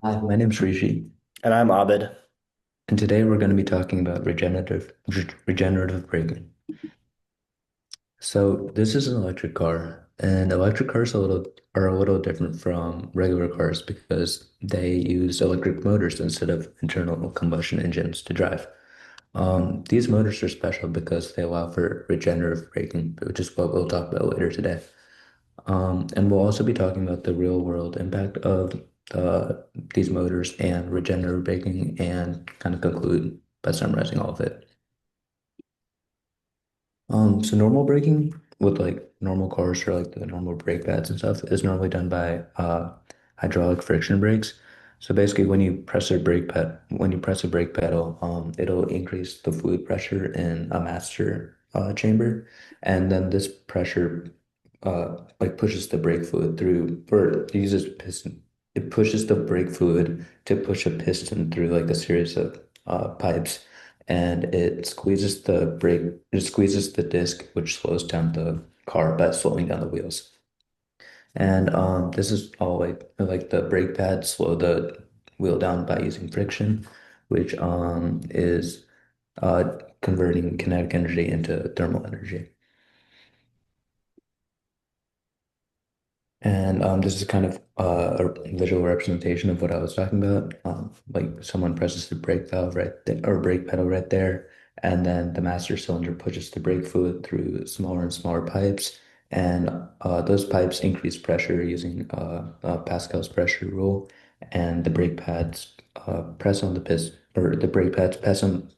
Hi, my name's Rishi, And I'm Abid. and today we're going to be talking about regenerative braking. So this is an electric car, and electric cars are a little different from regular cars because they use electric motors instead of internal combustion engines to drive. These motors are special because they allow for regenerative braking, which is what we'll talk about later today. And we'll also be talking about the real world impact of these motors and regenerative braking and kind of conclude by summarizing all of it. So normal braking with like normal cars or like the normal brake pads and stuff is normally done by hydraulic friction brakes. So basically when you press a brake pedal, it'll increase the fluid pressure in a master chamber. And then this pressure like pushes the brake fluid through, or it uses piston. It pushes the brake fluid to push a piston through like a series of pipes, and it squeezes the disc, which slows down the car by slowing down the wheels. And this is all like the brake pads slow the wheel down by using friction, which is converting kinetic energy into thermal energy. And this is kind of a visual representation of what I was talking about. Like someone presses the brake valve right there, or brake pedal right there, and then the master cylinder pushes the brake fluid through smaller and smaller pipes, and those pipes increase pressure using Pascal's pressure rule, and the brake pads press on the piston, or the brake pads press on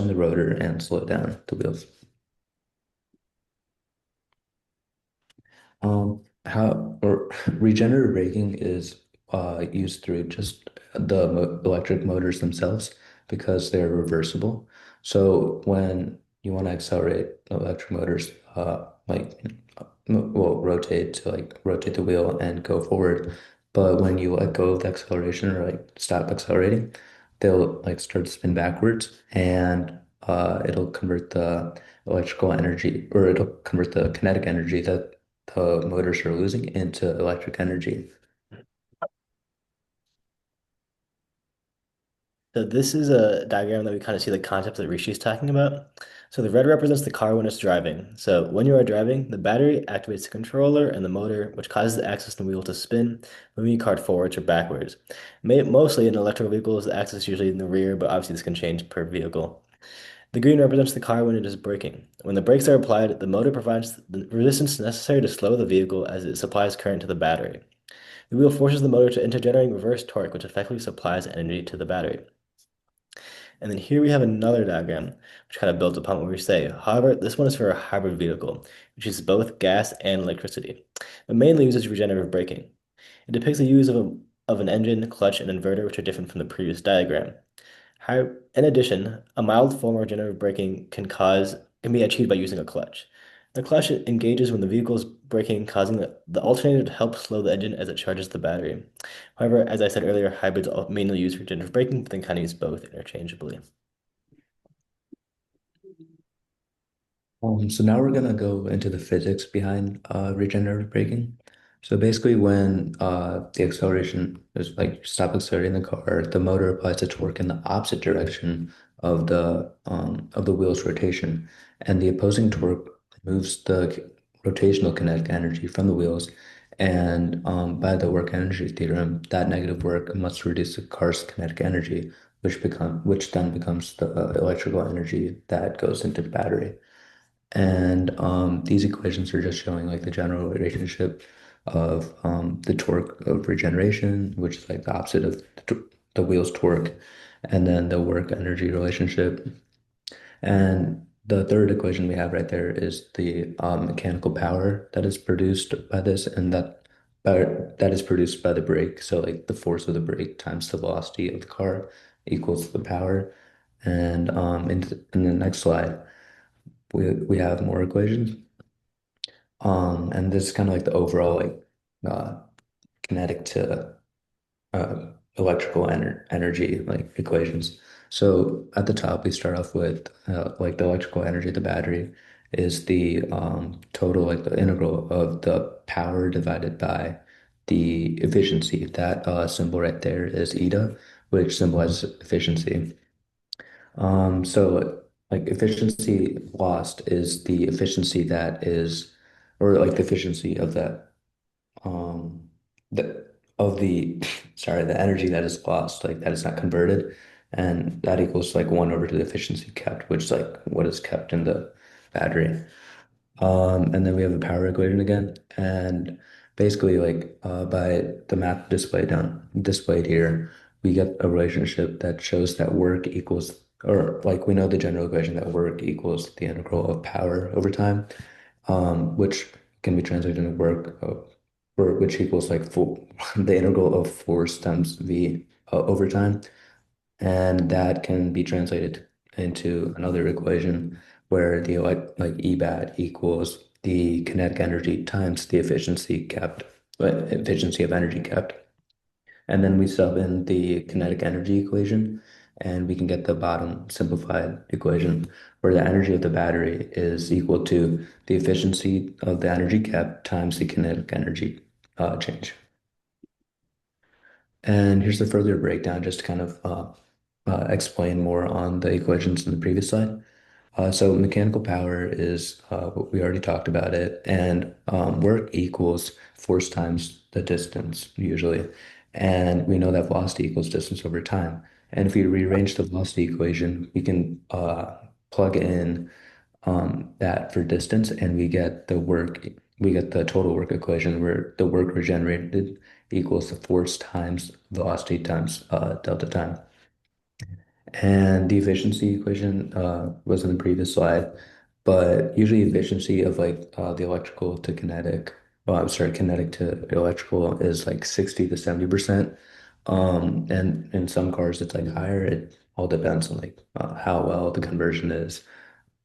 the rotor and slow down the wheels. How or regenerative braking is used through just the mo electric motors themselves because they're reversible. So when you want to accelerate electric motors, will rotate to like rotate the wheel and go forward. But when you let go of the acceleration or like stop accelerating, they'll like start to spin backwards and it'll convert the electrical energy or it'll convert the kinetic energy that the motors are losing into electric energy. So this is a diagram that we kind of see the concept that Rishi is talking about. So the red represents the car when it's driving. So when you are driving, the battery activates the controller and the motor, which causes the axis and wheel to spin, moving your car forwards or backwards. Mostly in electric vehicles, the axis is usually in the rear, but obviously this can change per vehicle. The green represents the car when it is braking. When the brakes are applied, the motor provides the resistance necessary to slow the vehicle as it supplies current to the battery. The wheel forces the motor to enter generating reverse torque, which effectively supplies energy to the battery. And then here we have another diagram, which kind of builds upon what we say. However, this one is for a hybrid vehicle, which uses both gas and electricity, but mainly uses regenerative braking. It depicts the use of an engine, clutch, and inverter, which are different from the previous diagram. In addition, a mild form of regenerative braking can be achieved by using a clutch. The clutch engages when the vehicle is braking, causing the alternator to help slow the engine as it charges the battery. However, as I said earlier, hybrids mainly use regenerative braking, but then kind of use both interchangeably. So now we're gonna go into the physics behind regenerative braking. So basically, when the acceleration is like stop accelerating the car, the motor applies a torque in the opposite direction of the wheel's rotation, and the opposing torque moves the rotational kinetic energy from the wheels. And by the work energy theorem, that negative work must reduce the car's kinetic energy, which then becomes the electrical energy that goes into the battery. And these equations are just showing like the general relationship of the torque of regeneration, which is like the opposite of the wheel's torque, and then the work energy relationship. And the third equation we have right there is the mechanical power that is produced by this, and that is produced by the brake. So like the force of the brake times the velocity of the car equals the power. And in the next slide we have more equations. And this is kind of like the overall like uh, kinetic to electrical energy like equations. So at the top we start off with like the electrical energy of the battery is the total like the integral of the power divided by the efficiency. That symbol right there is eta, which symbolizes efficiency. So like efficiency lost is the efficiency that is, or like the efficiency of that, um, the of the, sorry, the energy that is lost, like that is not converted, and that equals like 1 over to the efficiency kept, which is like what is kept in the battery. And then we have a power equation again, and basically like by the math displayed here, we get a relationship that shows that work equals, or like we know the general equation that work equals the integral of power over time, which can be translated into work which equals like full the integral of force times v over time. And that can be translated into another equation where the like EBAT equals the kinetic energy times the efficiency of energy kept. And then we sub in the kinetic energy equation, and we can get the bottom simplified equation where the energy of the battery is equal to the efficiency of the energy kept times the kinetic energy change. And here's the further breakdown just to kind of explain more on the equations in the previous slide. So mechanical power is what we already talked about it, and work equals force times the distance usually, and we know that velocity equals distance over time. And if we rearrange the velocity equation, we can plug in that for distance, and we get the work. We get the total work equation where the work regenerated equals the force times velocity times delta time. And the efficiency equation was in the previous slide, but usually efficiency of like the electrical to kinetic, well, I'm sorry, kinetic to electrical is like 60 to 70%. And in some cars it's like higher. It all depends on like how well the conversion is.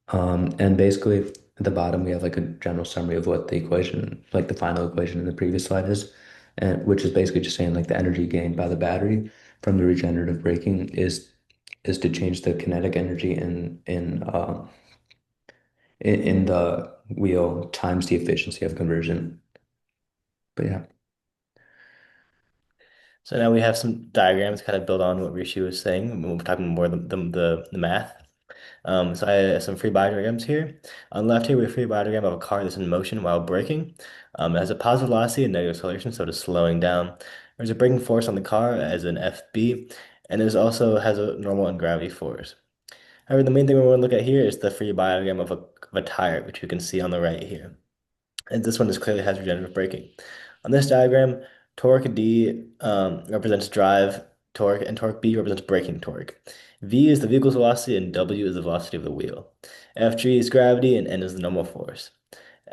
And basically at the bottom we have like a general summary of what the equation, like the final equation in the previous slide is, and which is basically just saying like the energy gained by the battery from the regenerative braking is to change the kinetic energy in the wheel times the efficiency of conversion. But yeah. So now we have some diagrams kind of build on what Rishi was saying. We're talking more the math. So I have some free body diagrams here. On the left here, we have a free body diagram of a car that's in motion while braking. It has a positive velocity and negative acceleration, so it is slowing down. There's a braking force on the car as an FB, and it also has a normal and gravity force. However, the main thing we want to look at here is the free body diagram of a tire, which you can see on the right here. And this one is clearly has regenerative braking. On this diagram, torque D represents drive torque, and torque B represents braking torque. V is the vehicle's velocity, and W is the velocity of the wheel. Fg is gravity, and N is the normal force.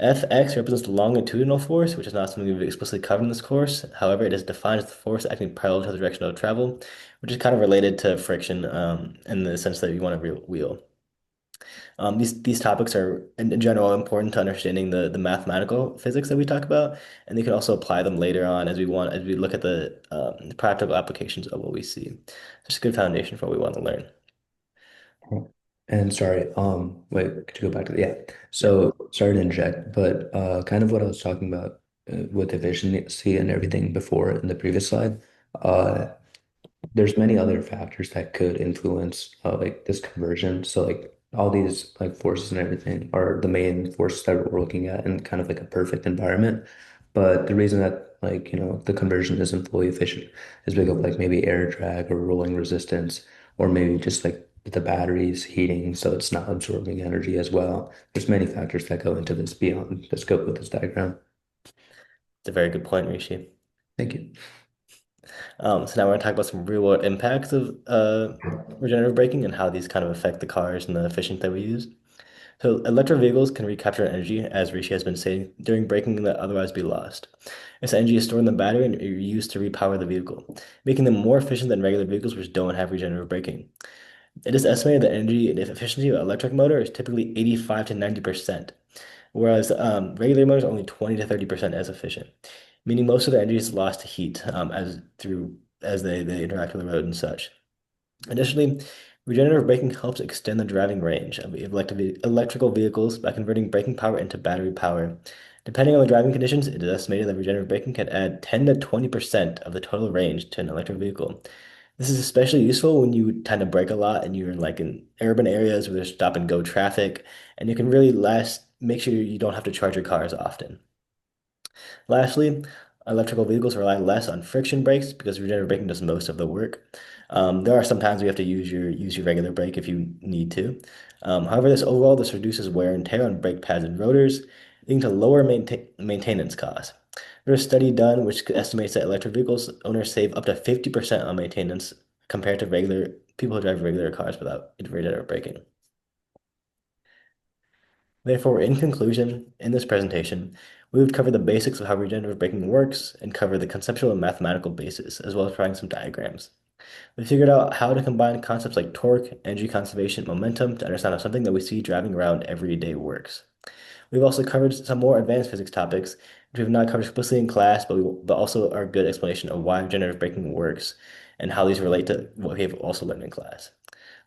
Fx represents the longitudinal force, which is not something we've explicitly covered in this course. However, it is defined as the force acting parallel to the direction of travel, which is kind of related to friction in the sense that you want a real wheel. These topics are in general important to understanding the mathematical physics that we talk about, and you can also apply them later on as we look at the practical applications of what we see. It's a good foundation for what we want to learn. And sorry, wait, to go back to the, yeah. Yeah. So sorry to inject, but kind of what I was talking about with efficiency and everything before in the previous slide. Uh, there's many other factors that could influence like this conversion. So like all these like forces and everything are the main forces that we're looking at in kind of like a perfect environment. But the reason that like, the conversion isn't fully efficient is because of like maybe air drag or rolling resistance, or maybe just like the battery's heating, so it's not absorbing energy as well. There's many factors that go into this beyond the scope of this diagram. It's a very good point, Rishi. Thank you. So now we're going to talk about some real world impacts of regenerative braking and how these kind of affect the cars and the efficiency that we use. So electric vehicles can recapture energy, as Rishi has been saying, during braking that otherwise be lost. This energy is stored in the battery and used to repower the vehicle, making them more efficient than regular vehicles which don't have regenerative braking. It is estimated that energy and efficiency of an electric motor is typically 85 to 90%, whereas regular motors are only 20 to 30% as efficient, meaning most of the energy is lost to heat as they interact with the road and such. Additionally, regenerative braking helps extend the driving range of electrical vehicles by converting braking power into battery power, Depending on the driving conditions, it is estimated that regenerative braking can add 10 to 20% of the total range to an electric vehicle. This is especially useful when you tend to brake a lot and you're like in urban areas where there's stop and go traffic, and you can really make sure you don't have to charge your car as often. Lastly, electrical vehicles rely less on friction brakes because regenerative braking does most of the work. There are some times you have to use your regular brake if you need to. However, this reduces wear and tear on brake pads and rotors, leading to lower maintenance costs. There's a study done which estimates that electric vehicles owners save up to 50% on maintenance compared to regular people who drive regular cars without regenerative braking. Therefore, in conclusion, in this presentation, we would cover the basics of how regenerative braking works and cover the conceptual and mathematical basis, as well as providing some diagrams. We figured out how to combine concepts like torque, energy conservation, momentum to understand how something that we see driving around every day works. We've also covered some more advanced physics topics, which we've not covered explicitly in class, but also are a good explanation of why regenerative braking works and how these relate to what we have also learned in class.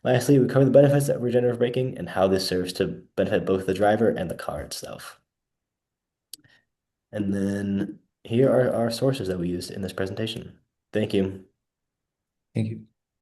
Lastly, we cover the benefits of regenerative braking and how this serves to benefit both the driver and the car itself. And then here are our sources that we used in this presentation. Thank you. Thank you.